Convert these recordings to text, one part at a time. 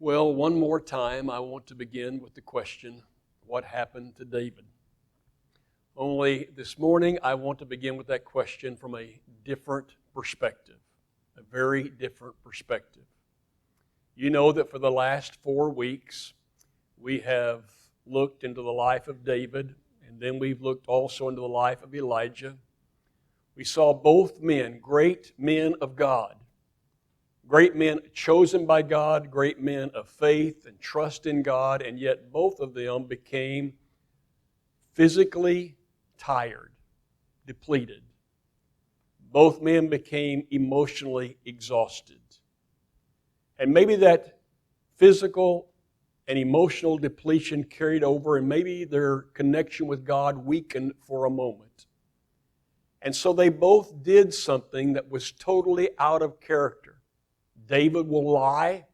Well, one more time, I want to begin with the question, what happened to David? Only this morning, I want to begin with that question from a different perspective, a very different perspective. You know that for the last 4 weeks, we have looked into the life of David, and then we've looked also into the life of Elijah. We saw both men, great men of God. Great men chosen by God, great men of faith and trust in God, and yet both of them became physically tired, depleted. Both men became emotionally exhausted. And maybe that physical and emotional depletion carried over, and maybe their connection with God weakened for a moment. And so they both did something that was totally out of character. David will lie,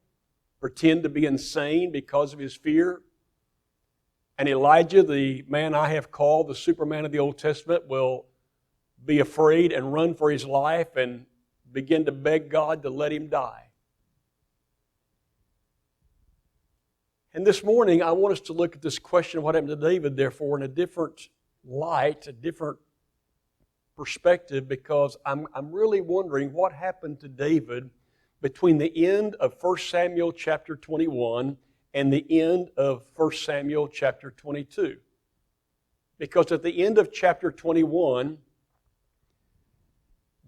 pretend to be insane because of his fear. And Elijah, the man I have called the Superman of the Old Testament, will be afraid and run for his life and begin to beg God to let him die. And this morning, I want us to look at this question of what happened to David, therefore, in a different light, a different perspective, because I'm really wondering what happened to David between the end of 1 Samuel chapter 21 and the end of 1 Samuel chapter 22. Because at the end of chapter 21,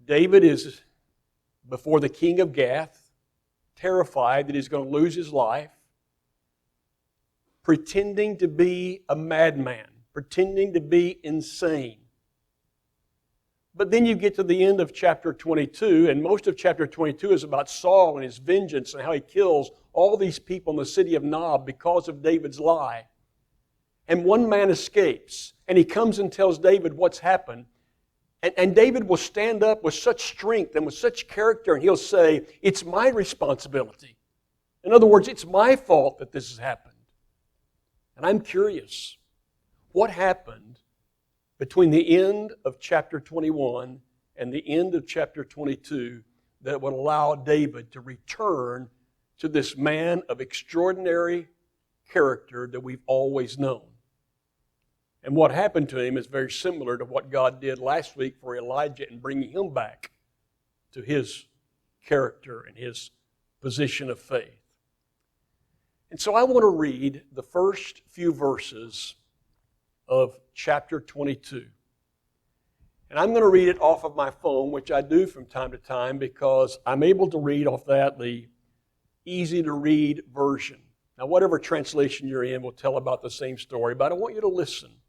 David is before the king of Gath, terrified that he's going to lose his life, pretending to be a madman, pretending to be insane. But then you get to the end of chapter 22, and most of chapter 22 is about Saul and his vengeance and how he kills all these people in the city of Nob because of David's lie. And one man escapes, and he comes and tells David what's happened. And David will stand up with such strength and with such character, and he'll say, "It's my responsibility." In other words, it's my fault that this has happened. And I'm curious, what happened between the end of chapter 21 and the end of chapter 22 that would allow David to return to this man of extraordinary character that we've always known? And what happened to him is very similar to what God did last week for Elijah in bringing him back to his character and his position of faith. And so I want to read the first few verses of chapter 22. And I'm going to read it off of my phone, which I do from time to time because I'm able to read off that, the easy-to-read version. Now, whatever translation you're in will tell about the same story, but I want you to listen.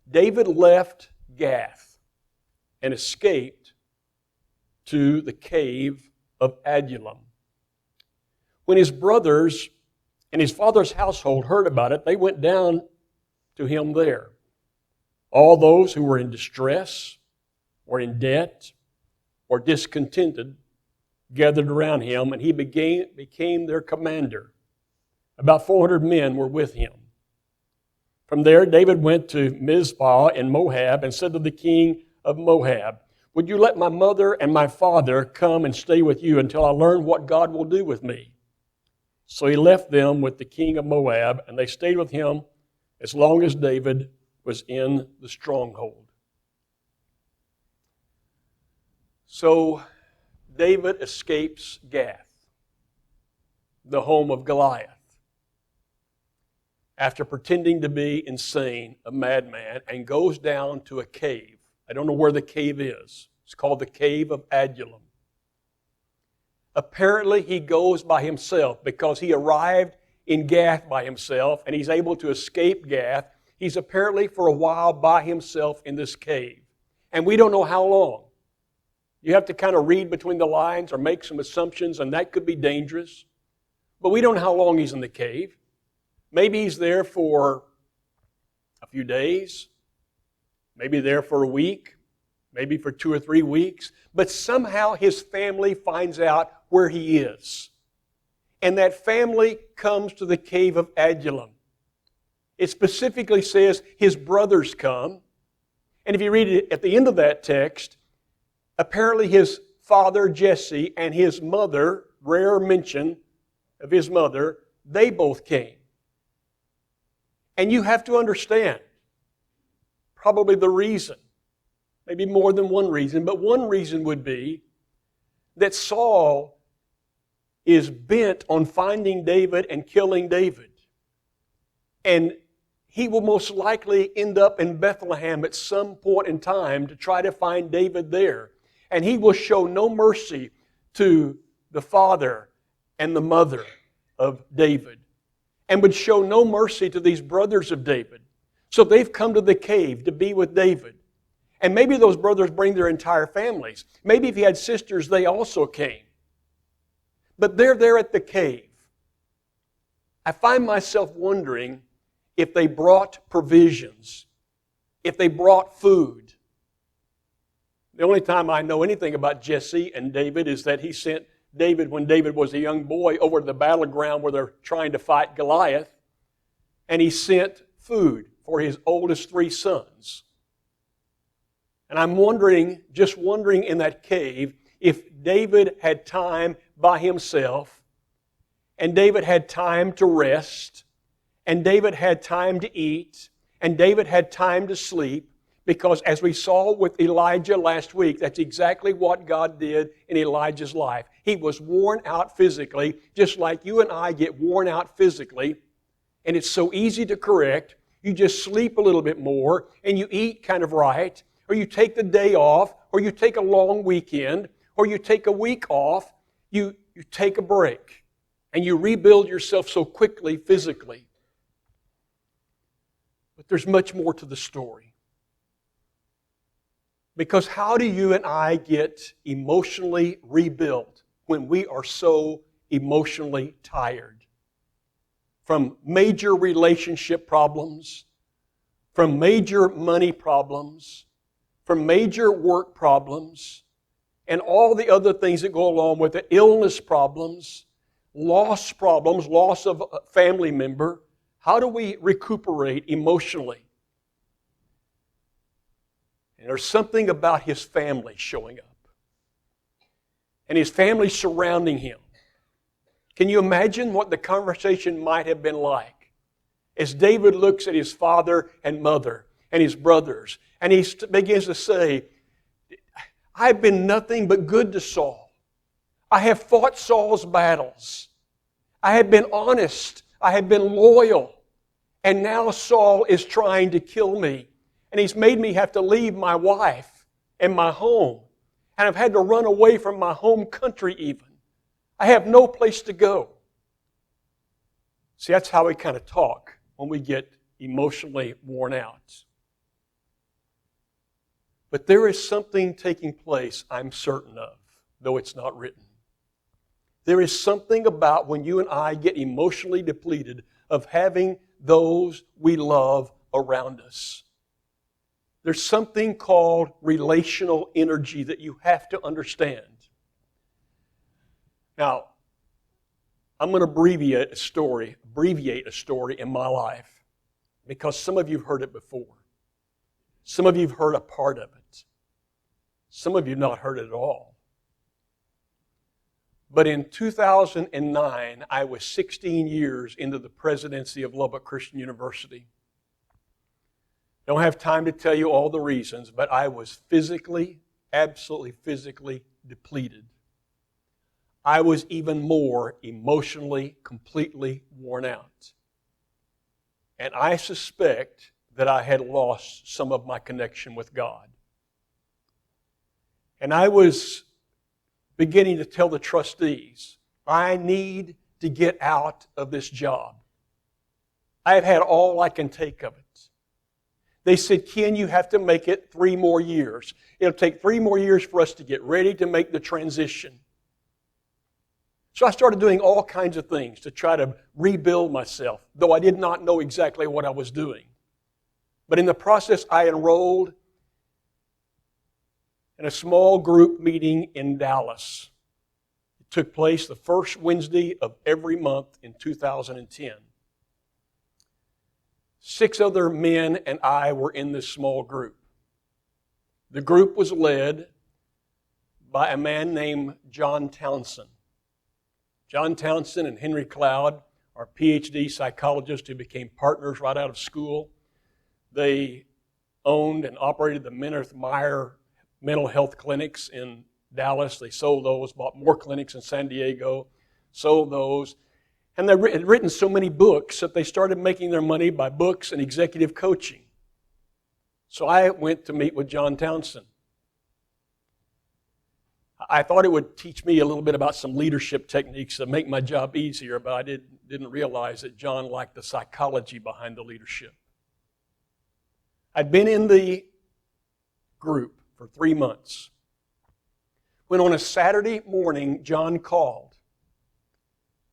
David left Gath and escaped to the cave of Adullam. When his brothers and his father's household heard about it, they went down to him there. All those who were in distress or in debt or discontented gathered around him, and he became their commander. About 400 men were with him. From there, David went to Mizpah in Moab and said to the king of Moab, "Would you let my mother and my father come and stay with you until I learn what God will do with me?" So he left them with the king of Moab, and they stayed with him as long as David was in the stronghold. So David escapes Gath, the home of Goliath, after pretending to be insane, a madman, and goes down to a cave. I don't know where the cave is. It's called the Cave of Adullam. Apparently he goes by himself because he arrived in Gath by himself, and he's able to escape Gath. He's apparently for a while by himself in this cave. And we don't know how long. You have to kind of read between the lines or make some assumptions, and that could be dangerous. But we don't know how long he's in the cave. Maybe he's there for a few days, maybe there for a week, maybe for 2 or 3 weeks. But somehow his family finds out where he is. And that family comes to the cave of Adullam. It specifically says his brothers come. And if you read it at the end of that text, apparently his father Jesse and his mother, rare mention, of his mother, they both came. And you have to understand probably the reason, maybe more than one reason, but one reason would be that Saul is bent on finding David and killing David. And he will most likely end up in Bethlehem at some point in time to try to find David there. And he will show no mercy to the father and the mother of David, and would show no mercy to these brothers of David. So they've come to the cave to be with David. And maybe those brothers bring their entire families. Maybe if he had sisters, they also came. But they're there at the cave. I find myself wondering if they brought provisions, if they brought food. The only time I know anything about Jesse and David is that he sent David, when David was a young boy, over to the battleground where they're trying to fight Goliath, and he sent food for his oldest 3 sons. And I'm just wondering in that cave, if David had time by himself, and David had time to rest, and David had time to eat, and David had time to sleep, because as we saw with Elijah last week, that's exactly what God did in Elijah's life. He was worn out physically, just like you and I get worn out physically, and it's so easy to correct. You just sleep a little bit more, and you eat kind of right, or you take the day off, or you take a long weekend, or you take a week off. You take a break, and you rebuild yourself so quickly physically. But there's much more to the story. Because how do you and I get emotionally rebuilt when we are so emotionally tired? From major relationship problems, from major money problems, from major work problems, and all the other things that go along with it, illness problems, loss of a family member. How do we recuperate emotionally? And there's something about his family showing up. And his family surrounding him. Can you imagine what the conversation might have been like as David looks at his father and mother and his brothers, and he begins to say, I've been nothing but good to Saul. I have fought Saul's battles. I have been honest. I have been loyal. And now Saul is trying to kill me. And he's made me have to leave my wife and my home. And I've had to run away from my home country even. I have no place to go. See, that's how we kind of talk when we get emotionally worn out. But there is something taking place, I'm certain of, though it's not written. There is something about when you and I get emotionally depleted of having those we love around us. There's something called relational energy that you have to understand. Now, I'm going to abbreviate a story in my life because some of you have heard it before. Some of you have heard a part of it. Some of you have not heard it at all. But in 2009, I was 16 years into the presidency of Lubbock Christian University. Don't have time to tell you all the reasons, but I was absolutely physically depleted. I was even more emotionally, completely worn out. And I suspect that I had lost some of my connection with God. And I was beginning to tell the trustees, I need to get out of this job. I have had all I can take of it. They said, Ken, you have to make it 3 more years. It'll take 3 more years for us to get ready to make the transition. So I started doing all kinds of things to try to rebuild myself, though I did not know exactly what I was doing. But in the process, I enrolled in a small group meeting in Dallas. It took place the first Wednesday of every month in 2010. 6 other men and I were in this small group. The group was led by a man named John Townsend. John Townsend and Henry Cloud are PhD psychologists who became partners right out of school. They owned and operated the Menard Meyer mental health clinics in Dallas. They sold those, bought more clinics in San Diego, sold those. And they had written so many books that they started making their money by books and executive coaching. So I went to meet with John Townsend. I thought it would teach me a little bit about some leadership techniques that make my job easier, but I didn't realize that John liked the psychology behind the leadership. I'd been in the group for 3 months when on a Saturday morning, John called.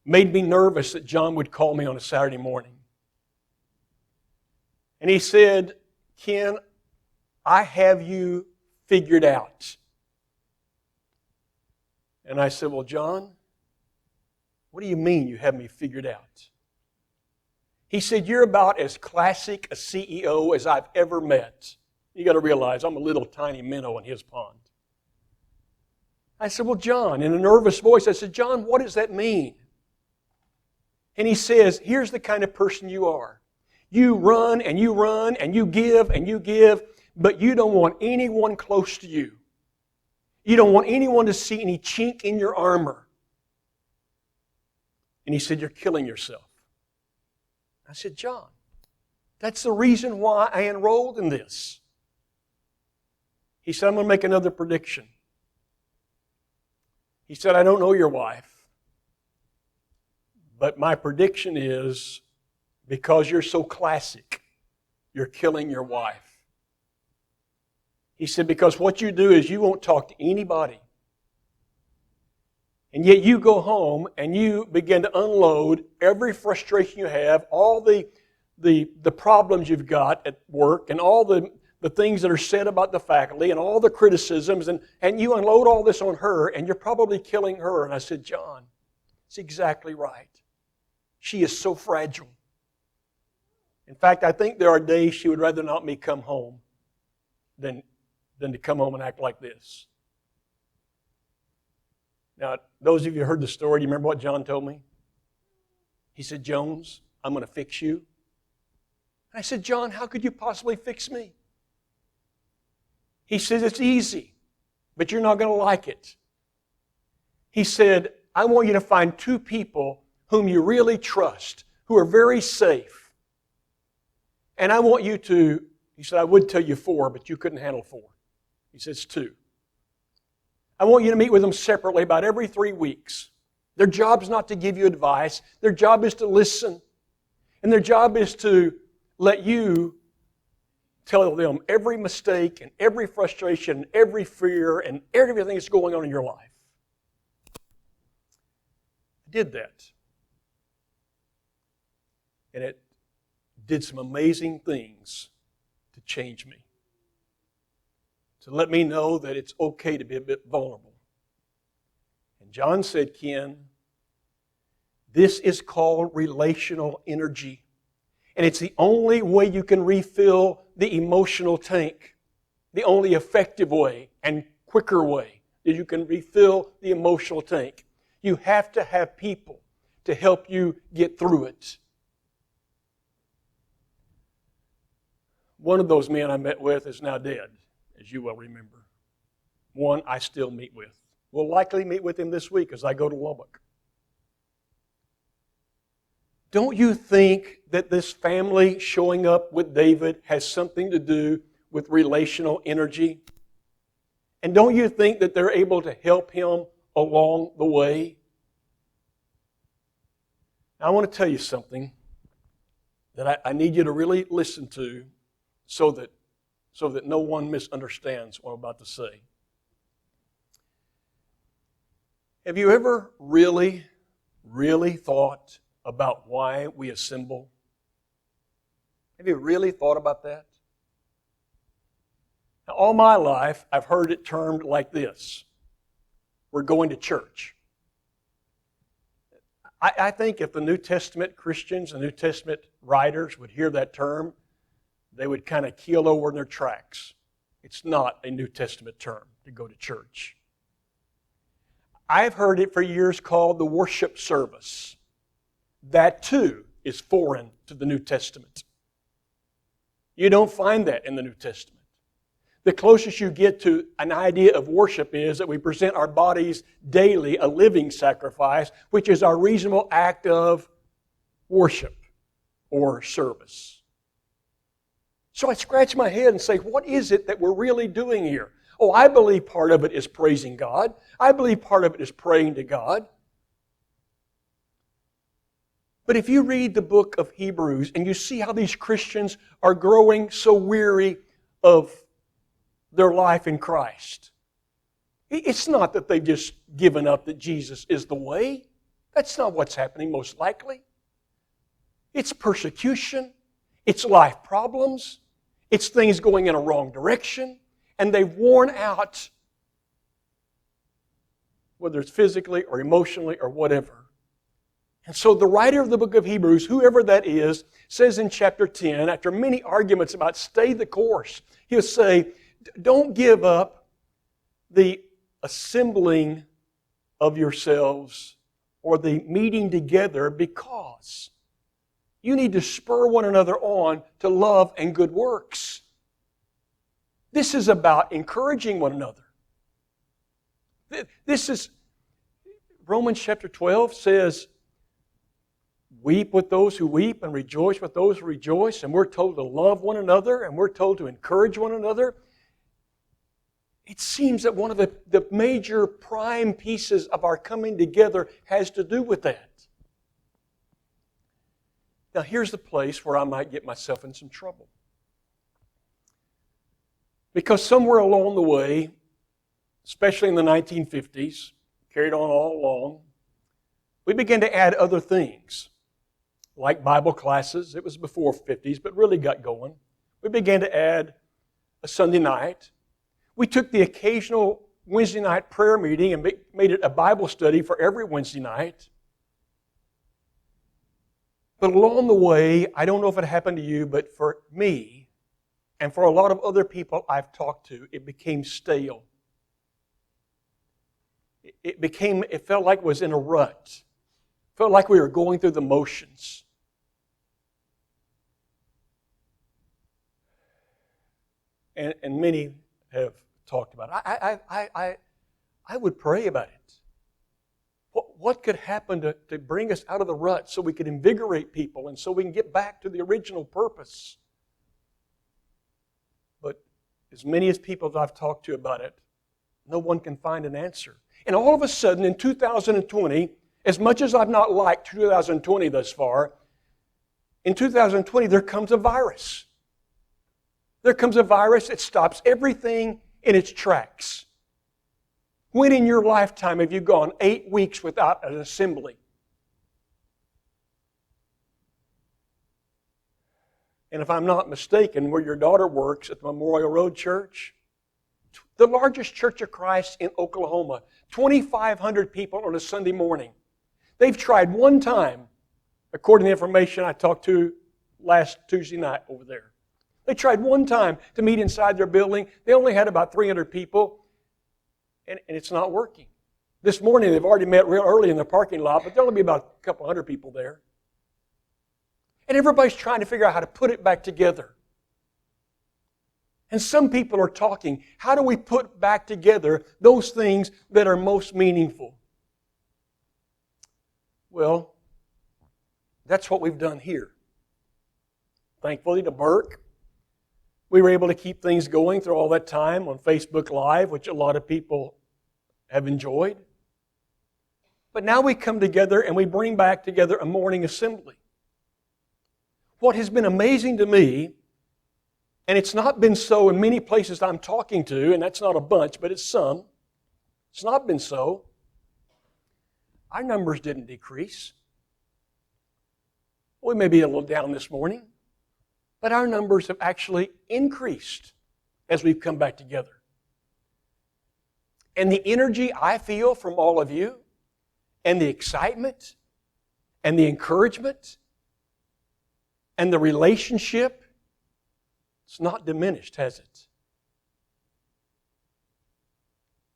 Made me nervous that John would call me on a Saturday morning. And he said, Ken, I have you figured out. And I said, well, John, what do you mean you have me figured out? He said, you're about as classic a CEO as I've ever met. You got to realize I'm a little tiny minnow in his pond. I said, well, John, in a nervous voice, I said, John, what does that mean? And he says, here's the kind of person you are. You run and you run and you give, but you don't want anyone close to you. You don't want anyone to see any chink in your armor. And he said, you're killing yourself. I said, John, that's the reason why I enrolled in this. He said, I'm going to make another prediction. He said, I don't know your wife, but my prediction is because you're so classic, you're killing your wife. He said, because what you do is you won't talk to anybody. And yet you go home and you begin to unload every frustration you have, all the problems you've got at work, and all the things that are said about the faculty, and all the criticisms, and you unload all this on her, and you're probably killing her. And I said, John, it's exactly right. She is so fragile. In fact, I think there are days she would rather not me come home than to come home and act like this. Now, those of you who heard the story, do you remember what John told me? He said, Jones, I'm going to fix you. And I said, John, how could you possibly fix me? He said, it's easy, but you're not going to like it. He said, I want you to find 2 people whom you really trust, who are very safe. And I want you to, he said, I would tell you 4, but you couldn't handle 4. He says 2. I want you to meet with them separately about every 3 weeks. Their job is not to give you advice. Their job is to listen. And their job is to let you tell them every mistake and every frustration, and every fear, and everything that's going on in your life. I did that. And it did some amazing things to change me. To let me know that it's okay to be a bit vulnerable. And John said, Ken, this is called relational energy. And it's the only way you can refill the emotional tank. The only effective way and quicker way that you can refill the emotional tank. You have to have people to help you get through it. One of those men I met with is now dead, as you well remember. One I still meet with. Will likely meet with him this week as I go to Lubbock. Don't you think that this family showing up with David has something to do with relational energy? And don't you think that they're able to help him along the way? Now, I want to tell you something that I need you to really listen to so that no one misunderstands what I'm about to say. Have you ever really thought about why we assemble? Have you really thought about that? Now, all my life, I've heard it termed like this. We're going to church. I think if the New Testament Christians and New Testament writers would hear that term, they would kind of keel over in their tracks. It's not a New Testament term to go to church. I've heard it for years called the worship service. That too is foreign to the New Testament. You don't find that in the New Testament. The closest you get to an idea of worship is that we present our bodies daily, a living sacrifice, which is our reasonable act of worship or service. So I scratch my head and say, what is it that we're really doing here? Oh, I believe part of it is praising God. I believe part of it is praying to God. But if you read the book of Hebrews and you see how these Christians are growing so weary of their life in Christ, it's not that they've just given up that Jesus is the way. That's not what's happening most likely. It's persecution. It's life problems. It's things going in a wrong direction. And they've worn out, whether it's physically or emotionally or whatever. And so the writer of the book of Hebrews, whoever that is, says in chapter 10, after many arguments about stay the course, he'll say, don't give up the assembling of yourselves or the meeting together, because you need to spur one another on to love and good works. This is about encouraging one another. This is, Romans chapter 12 says, weep with those who weep and rejoice with those who rejoice. And we're told to love one another and we're told to encourage one another. It seems that one of the major prime pieces of our coming together has to do with that. Now here's the place where I might get myself in some trouble. Because somewhere along the way, especially in the 1950s, carried on all along, we began to add other things, like Bible classes. It was before 50s, but really got going. We began to add a Sunday night. We took the occasional Wednesday night prayer meeting and made it a Bible study for every Wednesday night. But along the way, I don't know if it happened to you, but for me, and for a lot of other people I've talked to, it became stale. It felt like it was in a rut. It felt like we were going through the motions. And many have talked about it. I would pray about it. What could happen to bring us out of the rut so we could invigorate people and so we can get back to the original purpose? But as many as people that I've talked to about it, no one can find an answer. And all of a sudden in 2020, as much as I've not liked 2020 thus far, in 2020 there comes a virus. There comes a virus that stops everything in its tracks. When in your lifetime have you gone 8 weeks without an assembly? And if I'm not mistaken, where your daughter works at the Memorial Road Church, the largest church of Christ in Oklahoma, 2,500 people on a Sunday morning. They've tried one time, according to the information I talked to last Tuesday night over there. They tried one time to meet inside their building. They only had about 300 people, and it's not working. This morning they've already met real early in the parking lot, but there'll be about a couple hundred people there. And everybody's trying to figure out how to put it back together. And some people are talking, how do we put back together those things that are most meaningful? Well, that's what we've done here. Thankfully to Burke, we were able to keep things going through all that time on Facebook Live, which a lot of people have enjoyed. But now we come together and we bring back together a morning assembly. What has been amazing to me, and it's not been so in many places I'm talking to, and that's not a bunch, but it's some. It's not been so. Our numbers didn't decrease. We may be a little down this morning, but our numbers have actually increased as we've come back together. And the energy I feel from all of you, and the excitement, and the encouragement, and the relationship, it's not diminished, has it?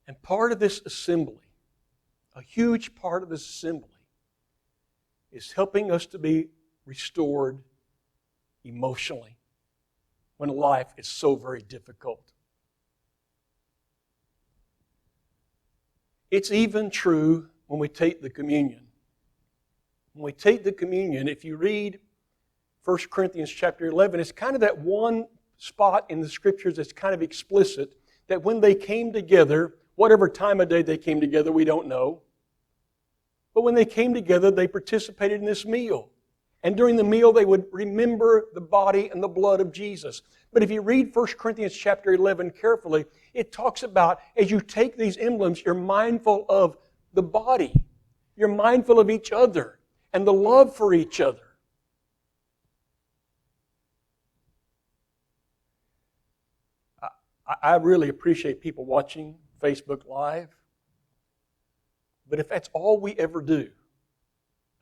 And part of this assembly a huge part of this assembly is helping us to be restored emotionally when life is so very difficult. It's even true when we take the communion. When we take the communion, if you read 1 Corinthians chapter 11, it's kind of that one spot in the Scriptures that's kind of explicit that when they came together, whatever time of day they came together, we don't know. But when they came together, they participated in this meal. And during the meal, they would remember the body and the blood of Jesus. But if you read 1 Corinthians chapter 11 carefully, it talks about as you take these emblems, you're mindful of the body. You're mindful of each other and the love for each other. I really appreciate people watching Facebook Live. But if that's all we ever do,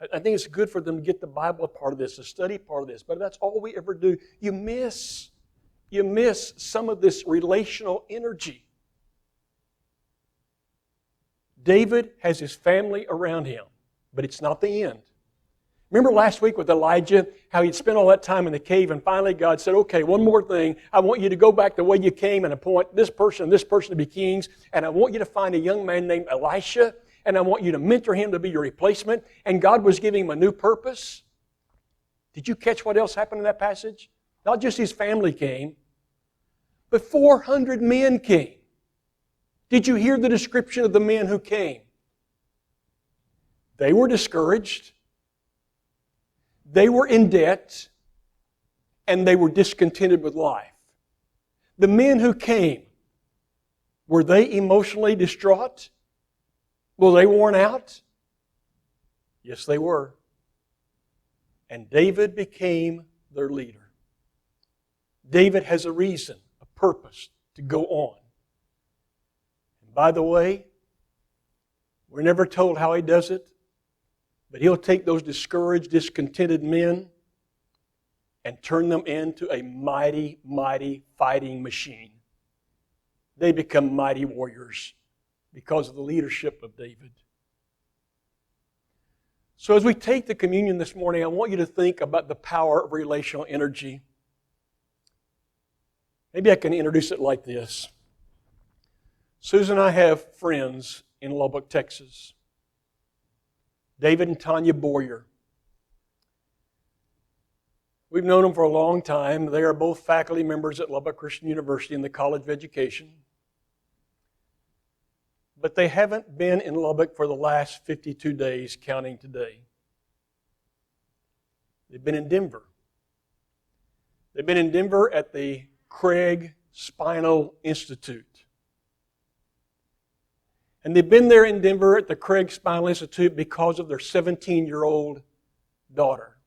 I think it's good for them to get the Bible part of this, the study part of this. But if that's all we ever do, you miss some of this relational energy. David has his family around him, but it's not the end. Remember last week with Elijah, how he'd spent all that time in the cave, and finally God said, okay, one more thing. I want you to go back the way you came and appoint this person and this person to be kings, and I want you to find a young man named Elisha, and I want you to mentor him to be your replacement. And God was giving him a new purpose. Did you catch what else happened in that passage? Not just his family came, but 400 men came. Did you hear the description of the men who came? They were discouraged. They were in debt. And they were discontented with life. The men who came, were they emotionally distraught? Were they worn out? Yes, they were. And David became their leader. David has a reason, a purpose to go on. And by the way, we're never told how he does it, but he'll take those discouraged, discontented men and turn them into a mighty, mighty fighting machine. They become mighty warriors because of the leadership of David. So as we take the communion this morning, I want you to think about the power of relational energy. Maybe I can introduce it like this. Susan and I have friends in Lubbock, Texas. David and Tanya Boyer. We've known them for a long time. They are both faculty members at Lubbock Christian University in the College of Education. But they haven't been in Lubbock for the last 52 days, counting today. They've been in Denver. They've been in Denver at the Craig Spinal Institute. And they've been there in Denver at the Craig Spinal Institute because of their 17-year-old daughter,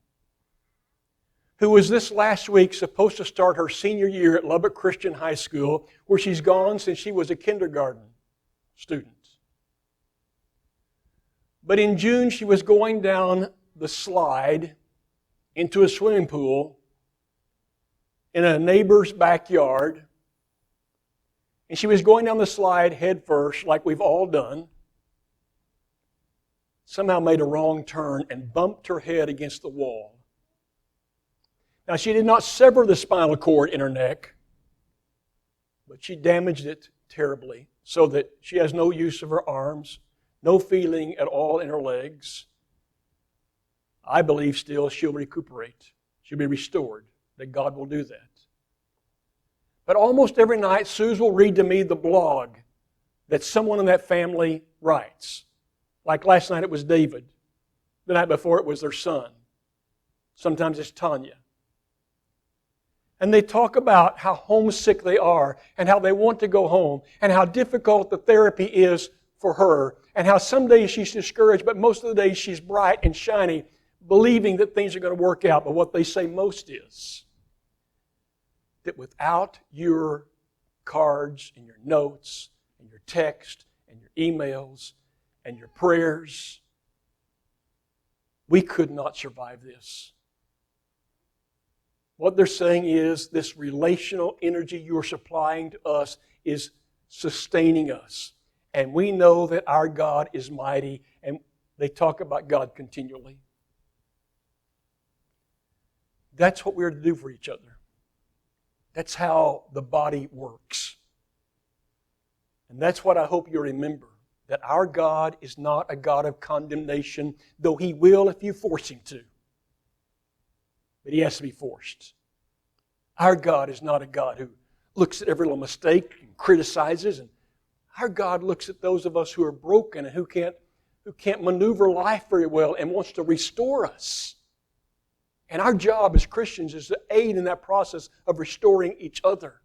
who was this last week supposed to start her senior year at Lubbock Christian High School, where she's gone since she was a kindergarten student. But in June, she was going down the slide into a swimming pool in a neighbor's backyard. And she was going down the slide head first, like we've all done. Somehow made a wrong turn and bumped her head against the wall. Now, she did not sever the spinal cord in her neck, but she damaged it terribly so that she has no use of her arms, no feeling at all in her legs. I believe still she'll recuperate. She'll be restored, that God will do that. But almost every night, Suze will read to me the blog that someone in that family writes. Like last night it was David. The night before it was their son. Sometimes it's Tanya. And they talk about how homesick they are and how they want to go home and how difficult the therapy is for her and how some days she's discouraged, but most of the days she's bright and shiny, believing that things are going to work out. But what they say most is that without your cards and your notes and your text and your emails and your prayers, we could not survive this. What they're saying is this relational energy you're supplying to us is sustaining us. And we know that our God is mighty, and they talk about God continually. That's what we're to do for each other. That's how the body works. And that's what I hope you remember, that our God is not a God of condemnation, though He will if you force Him to. But He has to be forced. Our God is not a God who looks at every little mistake and criticizes. And our God looks at those of us who are broken and who can't maneuver life very well and wants to restore us. And our job as Christians is to aid in that process of restoring each other.